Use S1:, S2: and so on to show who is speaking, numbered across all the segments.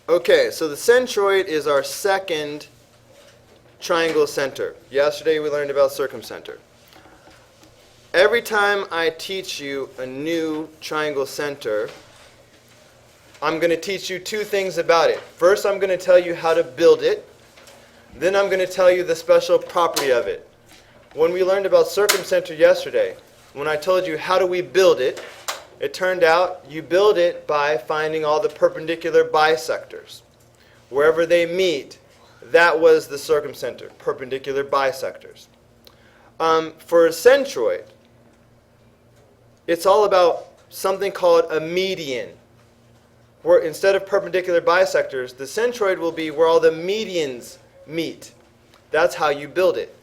S1: Okay, so the centroid is our second triangle center. Yesterday we learned about circumcenter. Every time I teach you a new triangle center, I'm going to teach you two things about it. First, I'm going to tell you how to build it. Then I'm going to tell you the special property of it. When we learned about circumcenter yesterday, when I told you how do we build it, it turned out you build it by finding all the perpendicular bisectors. Wherever they meet, that was the circumcenter, perpendicular bisectors. For a centroid, it's all about something called a median. Where instead of perpendicular bisectors, the centroid will be where all the medians meet. That's how you build it.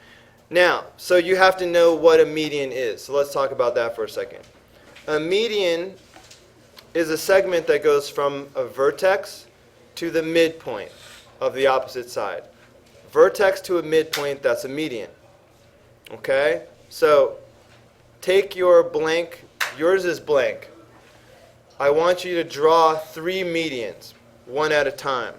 S1: Now, so you have to know what a median is. So let's talk about that for a second. A median is a segment that goes from a vertex to the midpoint of the opposite side. Vertex to a midpoint, that's a median. Okay? So take your blank, yours is blank. I want you to draw 3 medians, one at a time.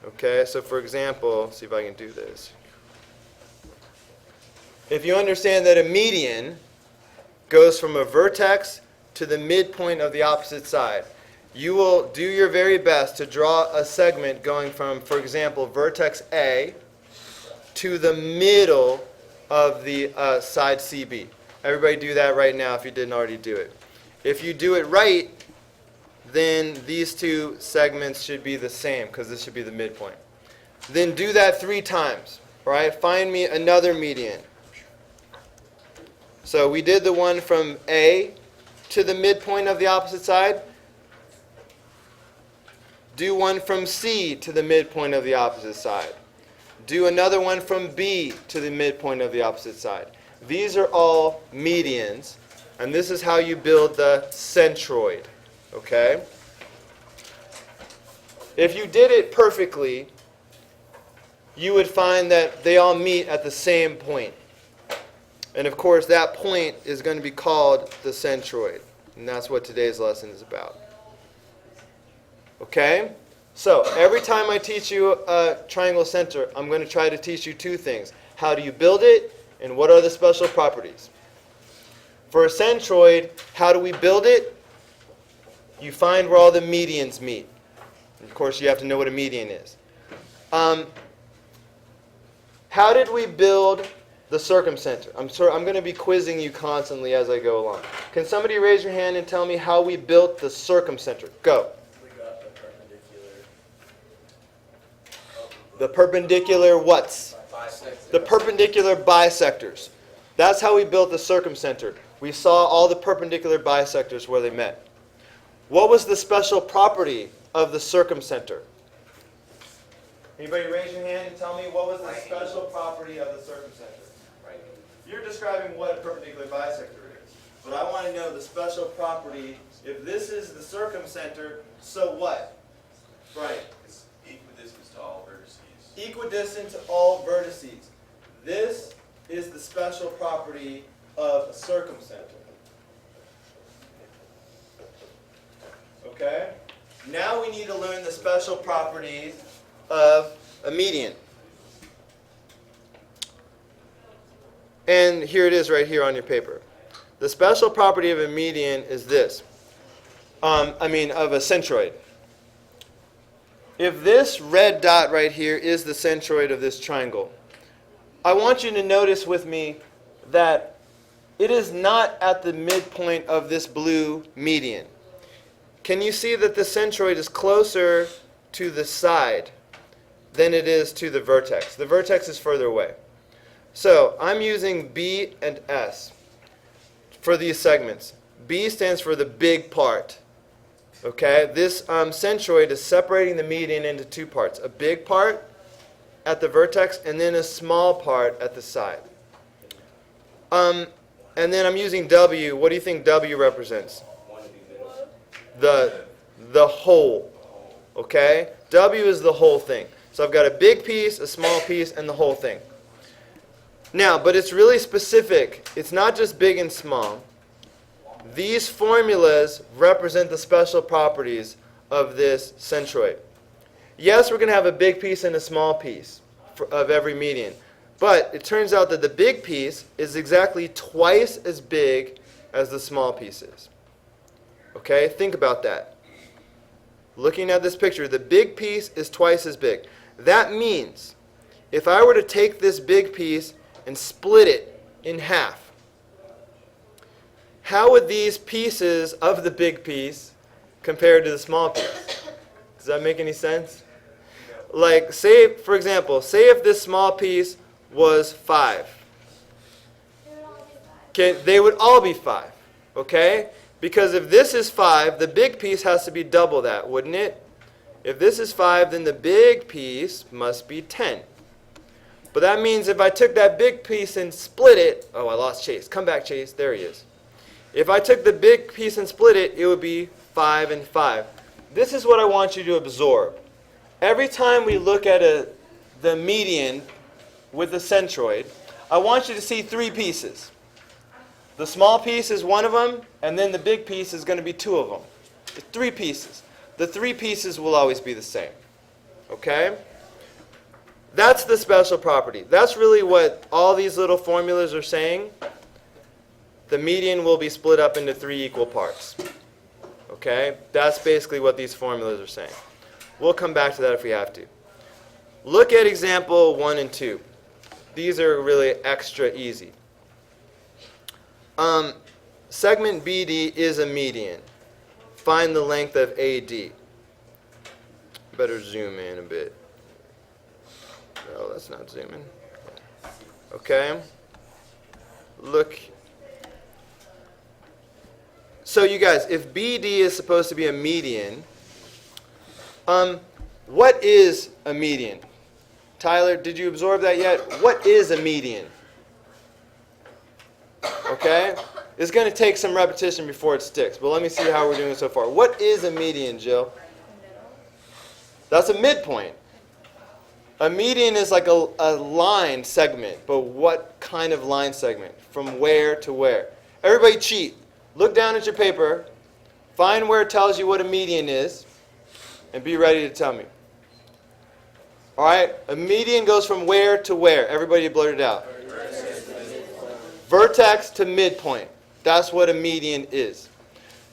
S1: Okay, so for example, see if I can do this. If you understand that a median goes from a vertex to the midpoint of the opposite side, you will do your very best to draw a segment going from, for example, vertex A to the middle of the side CB. Everybody do that right now if you didn't already do it. If you do it right, then these two segments should be the same because this should be the midpoint. Then do that 3 times. All right? Find me another median. So we did the one from A to the midpoint of the opposite side. Do one from C to the midpoint of the opposite side. Do another one from B to the midpoint of the opposite side. These are all medians, and this is how you build the centroid. Okay? If you did it perfectly, you would find that they all meet at the same point. And of course, that point is going to be called the centroid. And that's what today's lesson is about. Okay? So, every time I teach you a triangle center, I'm going to try to teach you 2 things. How do you build it, and what are the special properties? For a centroid, how do we build it? You find where all the medians meet. And of course, you have to know what a median is. How did we build the circumcenter? I'm going to be quizzing you constantly as I go along. Can somebody raise your hand and tell me how we built the circumcenter? Go.
S2: We got the perpendicular.
S1: The perpendicular what's?
S2: Bisectors.
S1: The perpendicular bisectors. That's how we built the circumcenter. We saw all the perpendicular bisectors where they met. What was the special property of the circumcenter? Anybody raise your hand and tell me what was the special property of the circumcenter?
S2: Right.
S1: You're describing what a perpendicular bisector is. But I want to know the special property. If this is the circumcenter, so what? Right.
S2: It's equidistant to all vertices.
S1: Equidistant to all vertices. This is the special property of a circumcenter. Okay? Now we need to learn the special properties of a median. And here it is right here on your paper. The special property of a median is this. Of a centroid. If this red dot right here is the centroid of this triangle, I want you to notice with me that it is not at the midpoint of this blue median. Can you see that the centroid is closer to the side than it is to the vertex? The vertex is further away. So I'm using B and S for these segments. B stands for the big part. Okay, this centroid is separating the median into 2 parts. A big part at the vertex and then a small part at the side. And then I'm using W. What do you think W represents? The whole. Okay? W is the whole thing. So I've got a big piece, a small piece, and the whole thing. Now, but it's really specific. It's not just big and small. These formulas represent the special properties of this centroid. Yes, we're going to have a big piece and a small piece of every median. But it turns out that the big piece is exactly twice as big as the small piece is. Okay, think about that. Looking at this picture, the big piece is twice as big. That means if I were to take this big piece and split it in half, how would these pieces of the big piece compare to the small piece? Does that make any sense? Like, say, for example, say if this small piece was 5. Okay, they would all be 5. Okay? Because if this is 5, the big piece has to be double that, wouldn't it? If this is 5, then the big piece must be 10. But that means if I took that big piece and split it, oh, I lost Chase. Come back, Chase. There he is. If I took the big piece and split it, it would be 5 and 5. This is what I want you to absorb. Every time we look at the median with the centroid, I want you to see 3 pieces. The small piece is one of them, and then the big piece is going to be 2 of them. It's 3 pieces. The 3 pieces will always be the same. Okay? That's the special property. That's really what all these little formulas are saying. The median will be split up into 3 equal parts. Okay? That's basically what these formulas are saying. We'll come back to that if we have to. Look at example 1 and 2. These are really extra easy. Segment BD is a median. Find the length of AD. Better zoom in a bit. No, that's not zooming. Okay? Look. So you guys, if BD is supposed to be a median, what is a median? Tyler, did you absorb that yet? What is a median? Okay? It's going to take some repetition before it sticks, but let me see how we're doing so far. What is a median, Jill? That's a midpoint. A median is like a line segment, but what kind of line segment? From where to where? Everybody cheat. Look down at your paper, find where it tells you what a median is, and be ready to tell me. All right? A median goes from where to where? Everybody blurt it out. Vertex to midpoint. That's what a median is.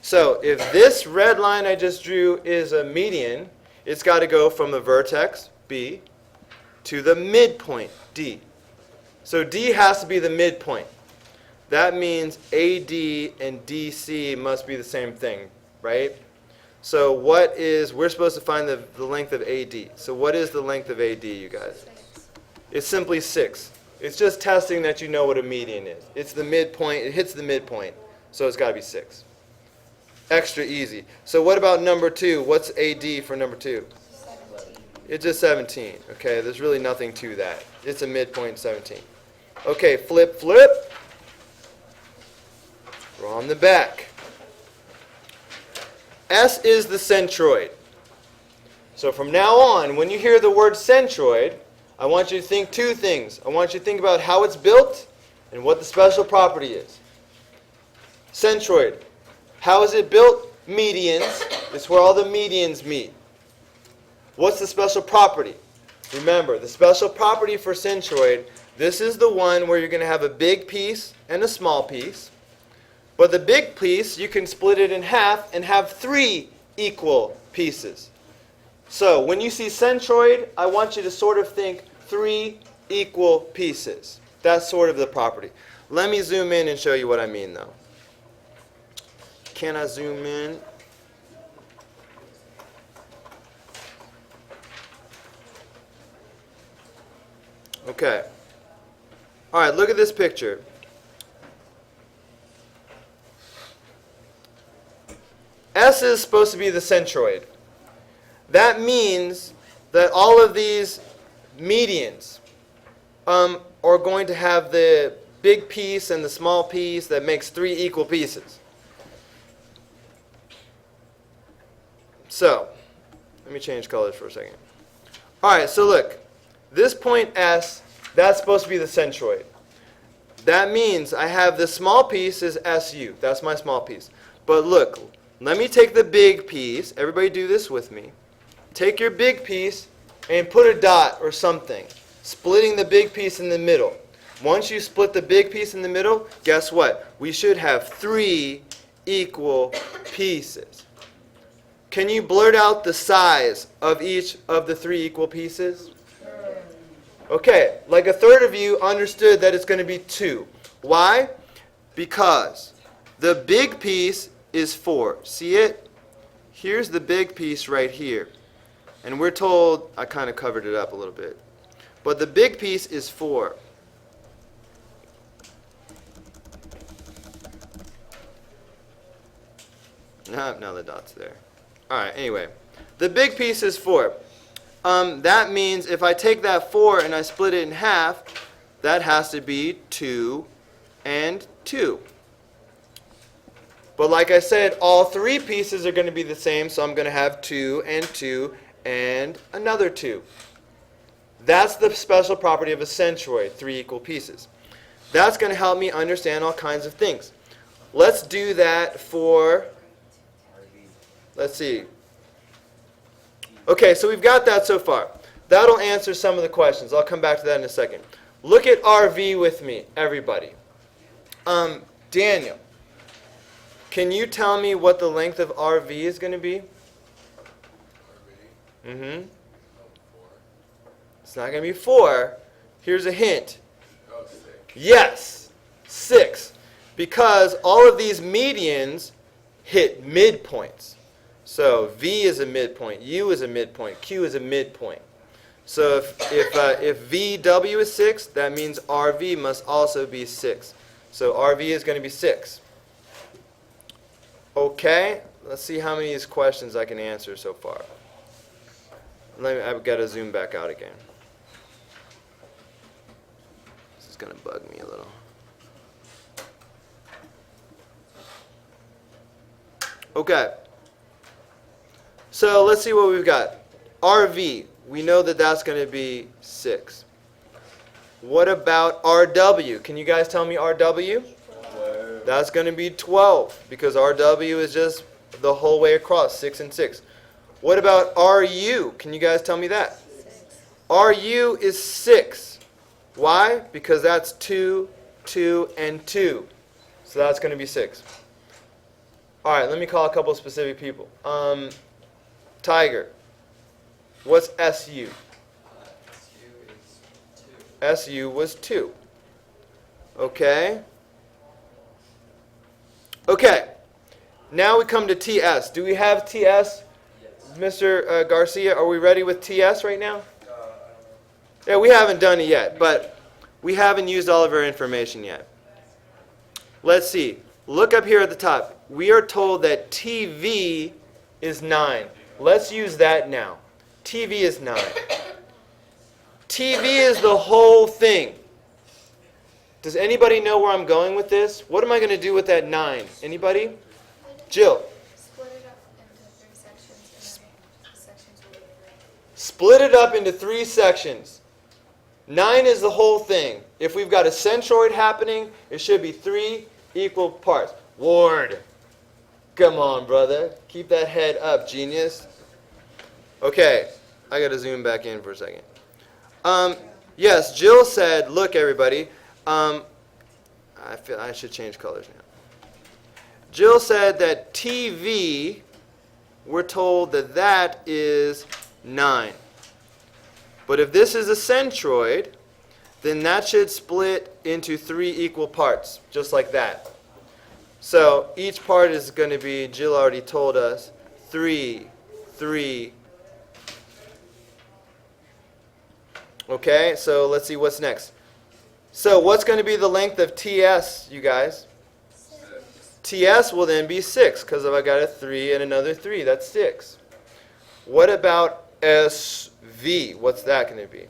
S1: So if this red line I just drew is a median, it's got to go from the vertex, B, to the midpoint, D. So D has to be the midpoint. That means AD and DC must be the same thing, right? So we're supposed to find the length of AD. So what is the length of AD, you guys?
S3: 6.
S1: It's simply 6. It's just testing that you know what a median is. It's the midpoint. It hits the midpoint. So it's got to be 6. Extra easy. So what about number 2? What's AD for number 2?
S3: 17.
S1: It's just 17. Okay, there's really nothing to that. It's a midpoint 17. Okay, flip, flip. We're on the back. S is the centroid. So from now on, when you hear the word centroid, I want you to think 2 things. I want you to think about how it's built and what the special property is. Centroid. How is it built? Medians. It's where all the medians meet. What's the special property? Remember, the special property for centroid, this is the one where you're going to have a big piece and a small piece. But the big piece, you can split it in half and have 3 equal pieces. So when you see centroid, I want you to sort of think 3 equal pieces. That's sort of the property. Let me zoom in and show you what I mean, though. Can I zoom in? Okay. All right, look at this picture. S is supposed to be the centroid. That means that all of these medians are going to have the big piece and the small piece that makes 3 equal pieces. So, let me change colors for a second. All right, so look. This point S, that's supposed to be the centroid. that means I have the small piece is SU. That's my small piece. But look, let me take the big piece. Everybody do this with me. Take your big piece and put a dot or something, splitting the big piece in the middle. Once you split the big piece in the middle, guess what? We should have 3 equal pieces. Can you blurt out the size of each of the 3 equal pieces? Okay, like a third of you understood that it's going to be 2. Why? Because the big piece is 4. See it? Here's the big piece right here. And we're told, I kind of covered it up a little bit, but the big piece is 4. Now the dot's there. All right, anyway, the big piece is 4. That means if I take that 4 and I split it in half, that has to be 2 and 2. But like I said, all 3 pieces are going to be the same, so I'm going to have 2 and 2 and another 2. That's the special property of a centroid, 3 equal pieces. That's going to help me understand all kinds of things. Let's do that for, let's see. Okay, so we've got that so far. That'll answer some of the questions. I'll come back to that in a second. Look at RV with me, everybody. Daniel, can you tell me what the length of RV is going to be? Mm-hmm. It's not going to be 4. Here's a hint.
S2: Oh, 6.
S1: Yes, 6. Because all of these medians hit midpoints. So V is a midpoint, U is a midpoint, Q is a midpoint. So if VW is 6, that means RV must also be 6. So RV is going to be 6. Okay, let's see how many of these questions I can answer so far. I've got to zoom back out again. This is going to bug me a little. Okay. So let's see what we've got. RV, we know that that's going to be 6. What about RW? Can you guys tell me RW?
S2: 12.
S1: That's going to be 12 because RW is just the whole way across, 6 and 6. What about RU? Can you guys tell me that?
S3: 6.
S1: RU is 6. Why? Because that's 2, 2, and 2. So that's going to be 6. All right, let me call a couple of specific people. Tiger, what's SU?
S2: SU is 2.
S1: SU was 2. Okay. Okay. Now we come to TS. Do we have TS?
S2: Yes.
S1: Mr. Garcia, are we ready with TS right now? Yeah, we haven't done it yet, but we haven't used all of our information yet. Let's see. Look up here at the top. We are told that TV is 9. Let's use that now. TV is 9. TV is the whole thing. Does anybody know where I'm going with this? What am I going to do with that 9? Anybody? Jill.
S3: Split it up into 3 sections, and the sections will be 3.
S1: Split it up into 3 sections. 9 is the whole thing. If we've got a centroid happening, it should be 3 equal parts. Ward. Come on, brother. Keep that head up, genius. Okay. I got to zoom back in for a second. Yes, Jill said, look, everybody. I feel I should change colors now. Jill said that TV, we're told that that is 9. But if this is a centroid, then that should split into 3 equal parts, just like that. So each part is going to be, Jill already told us, 3, 3. Okay, so let's see what's next. So what's going to be the length of TS, you guys?
S2: 6.
S1: TS will then be 6, because if I got a 3 and another 3, that's 6. What about SV? What's that going to be?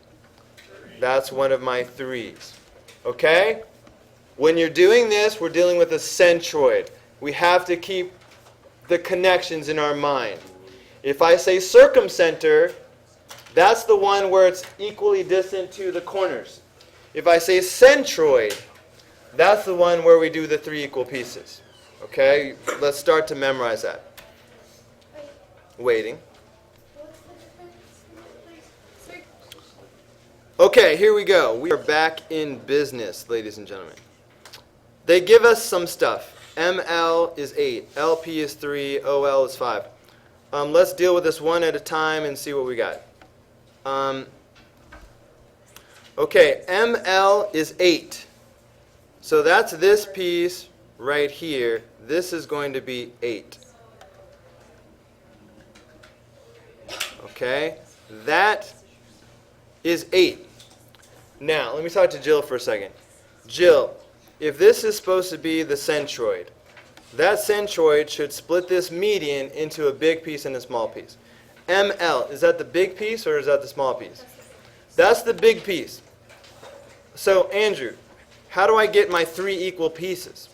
S2: 3.
S1: That's one of my 3s. Okay? When you're doing this, we're dealing with a centroid. We have to keep the connections in our mind. If I say circumcenter, that's the one where it's equally distant to the corners. If I say centroid, That's the one where we do the 3 equal pieces. Okay, let's start to memorize that. Waiting.
S3: What's the difference?
S1: Okay, here we go. We are back in business, ladies and gentlemen. They give us some stuff. ML is 8, LP is 3, OL is 5. Let's deal with this one at a time and see what we got. Okay, ML is 8. So that's this piece right here. This is going to be 8. Okay, that is 8. Now, let me talk to Jill for a second. Jill, if this is supposed to be the centroid, that centroid should split this median into a big piece and a small piece. ML, is that the big piece or is that the small piece? That's the big piece. So, Andrew, how do I get my 3 equal pieces?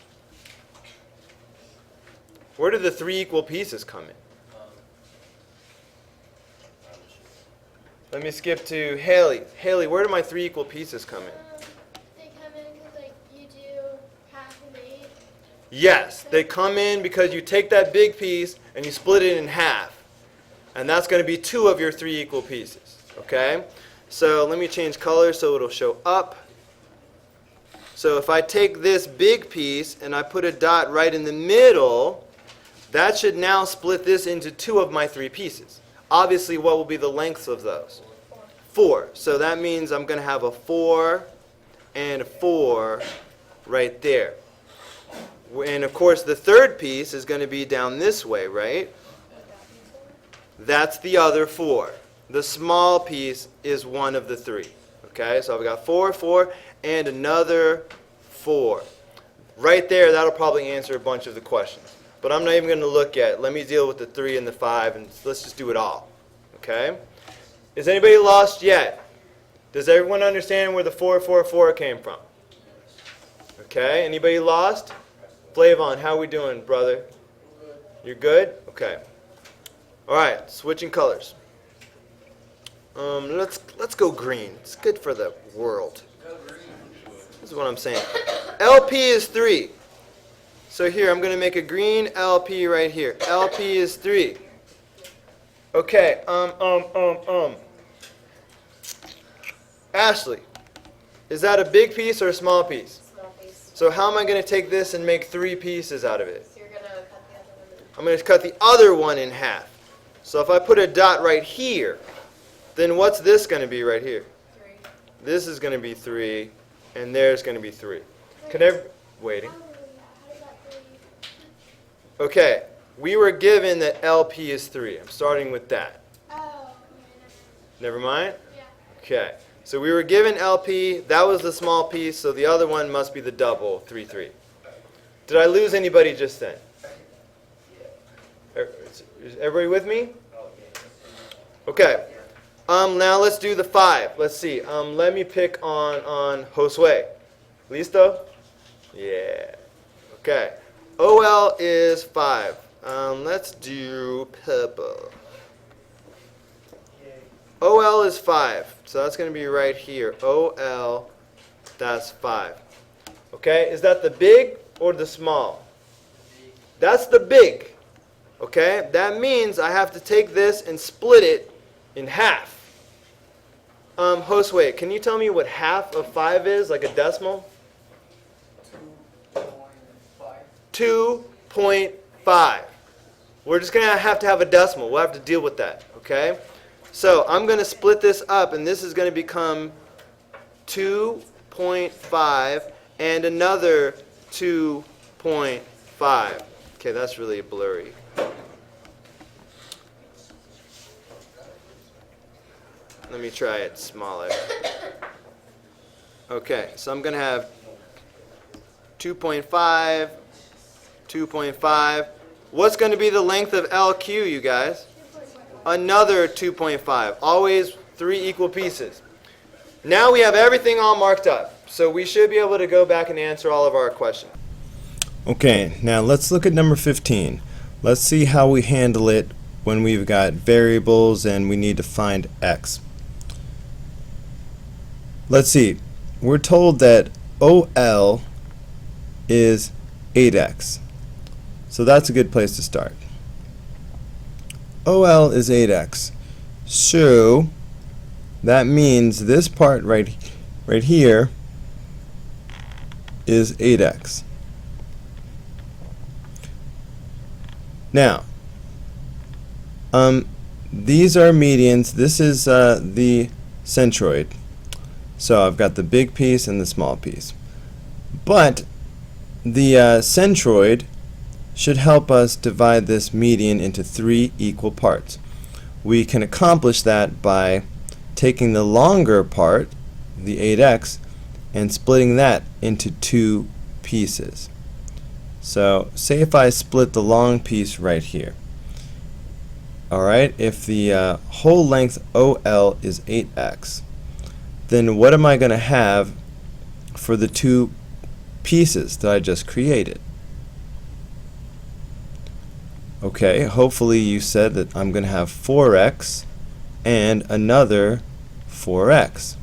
S1: Where do the 3 equal pieces come in? Let me skip to Haley. Haley, where do my 3 equal pieces come in?
S3: They come in because like you do half of 8.
S1: Yes, they come in because you take that big piece and you split it in half. And that's going to be 2 of your 3 equal pieces. Okay? So let me change color so it'll show up. So if I take this big piece and I put a dot right in the middle, that should now split this into 2 of my 3 pieces. Obviously, what will be the lengths of those? 4. So that means I'm going to have a 4 and a 4 right there. And of course, the third piece is going to be down this way, right? That's the other 4. The small piece is one of the 3. Okay, so I've got 4, 4, and another 4. Right there, that'll probably answer a bunch of the questions. But I'm not even going to look at it. Let me deal with the 3 and the 5, and let's just do it all. Okay? Is anybody lost yet? Does everyone understand where the 4, 4, 4 came from? Okay, anybody lost? Flavon, how we doing, brother? You're good? Okay. All right, switching colors. Let's go green. It's good for the world. This is what I'm saying. LP is 3. So here, I'm going to make a green LP right here. LP is 3. Okay, Ashley, is that a big piece or a small piece?
S4: Small piece.
S1: So how am I going to take this and make 3 pieces out of it?
S4: So you're going to cut the other one in.
S1: I'm going to cut the other one in half. So if I put a dot right here, then what's this going to be right here?
S4: 3.
S1: This is going to be 3, and there's going to be 3. Waiting. Okay, we were given that LP is 3. I'm starting with that.
S3: Oh,
S1: Never mind?
S3: yeah.
S1: Okay, so we were given LP. That was the small piece, so the other one must be the double, 3, 3. Did I lose anybody just then? Is everybody with me? Okay. Now let's do the 5. Let's see. Let me pick on Josue. Listo? Yeah. Okay. OL is 5. Let's do purple. OL is 5. So that's going to be right here. OL, that's 5. Okay, is that the big or the small? That's the big. Okay, that means I have to take this and split it in half. Josue, can you tell me what half of 5 is, like a decimal? 2.5. We're just going to have a decimal. We'll have to deal with that, okay? So I'm going to split this up, and this is going to become 2.5 and another 2.5. Okay, that's really blurry. Let me try it smaller. Okay, so I'm going to have 2.5, 2.5. What's going to be the length of LQ, you guys? Another 2.5. Always 3 equal pieces. Now we have everything all marked up. So we should be able to go back and answer all of our questions. Okay, now let's look at number 15. Let's see how we handle it when we've got variables and we need to find x. Let's see. We're told that OL is 8x. So that's a good place to start. OL is 8x. So that means this part right here is 8x. Now, these are medians. This is the centroid. So I've got the big piece and the small piece. But the centroid should help us divide this median into 3 equal parts. We can accomplish that by taking the longer part, the 8x, and splitting that into 2 pieces. So say if I split the long piece right here. Alright, if the whole length OL is 8x, then what am I going to have for the 2 pieces that I just created? Okay, hopefully you said that I'm going to have 4x and another 4x.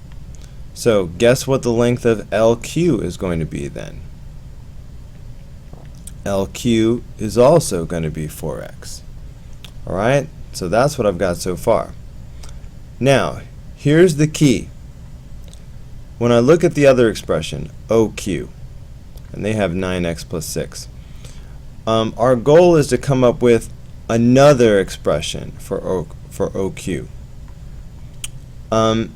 S1: So guess what the length of LQ is going to be then? LQ is also going to be 4x. Alright, so that's what I've got so far. Now, here's the key. When I look at the other expression, OQ, and they have 9x plus 6, our goal is to come up with another expression for OQ. I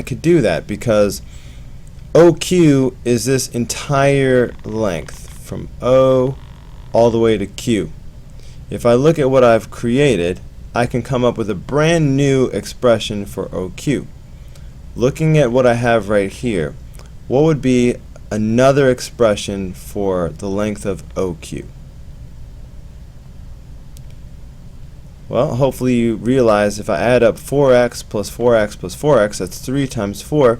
S1: could do that because OQ is this entire length from O all the way to Q. If I look at what I've created, I can come up with a brand new expression for OQ. Looking at what I have right here, what would be another expression for the length of OQ? Well, hopefully you realize if I add up 4x plus 4x plus 4x, that's 3 times 4,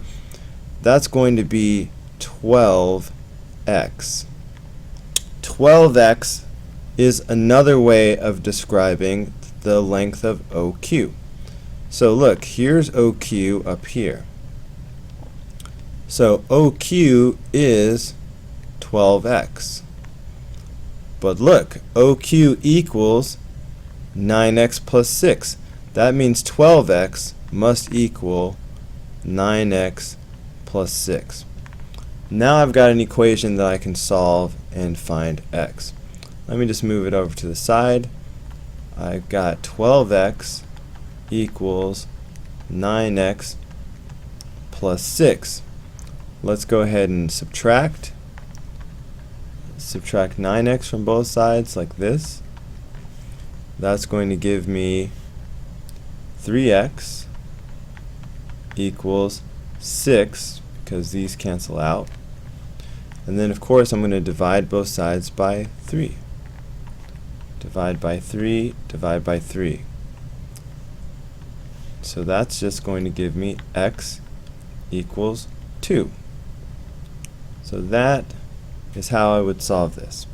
S1: that's going to be 12x. 12x is another way of describing the length of OQ. So look, here's OQ up here. So OQ is 12x. But look, OQ equals 9x plus 6. That means 12x must equal 9x plus 6. Now I've got an equation that I can solve and find x. Let me just move it over to the side. I've got 12x equals 9x plus 6. Let's go ahead and subtract. Subtract 9x from both sides like this. That's going to give me 3x equals 6 because these cancel out. And then of course I'm going to divide both sides by 3. Divide by 3, divide by 3. So that's just going to give me x equals 2. So that is how I would solve this.